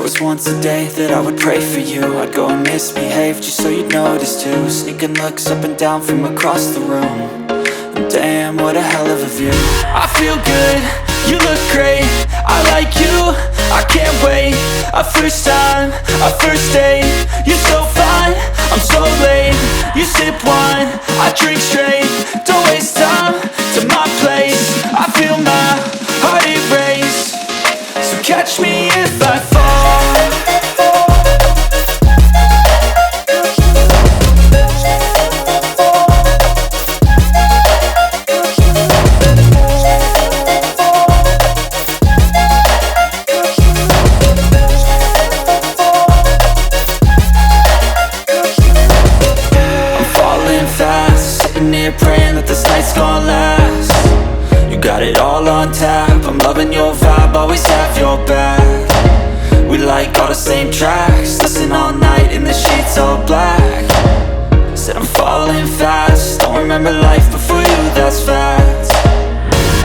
was once a day that I would pray for you. I'd go and misbehave just so you'd notice too. Sneaking looks up and down from across the room. And damn, what a hell of a view. I feel good, you look great, I like you, I can't wait. A first time, a first date, you're so fine, I'm so late. You sip wine, I drink straight. Don't waste time to my place. I feel my heart erase. So catch me if I fall. Praying that this night's gonna last. You got it all on tap, I'm loving your vibe, always have your back. We like all the same tracks, listen all night in the sheets all black. Said I'm falling fast, don't remember life before you, that's fact.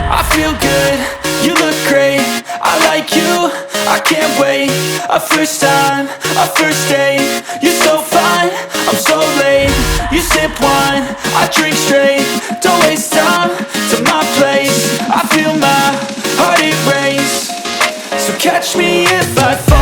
I feel good, you look great, I like you, I can't wait. A first time, a first date, you're so fine, I'm so late. You sip wine, I drink straight. Don't waste time to my place. I feel my heart erase. So catch me if I fall.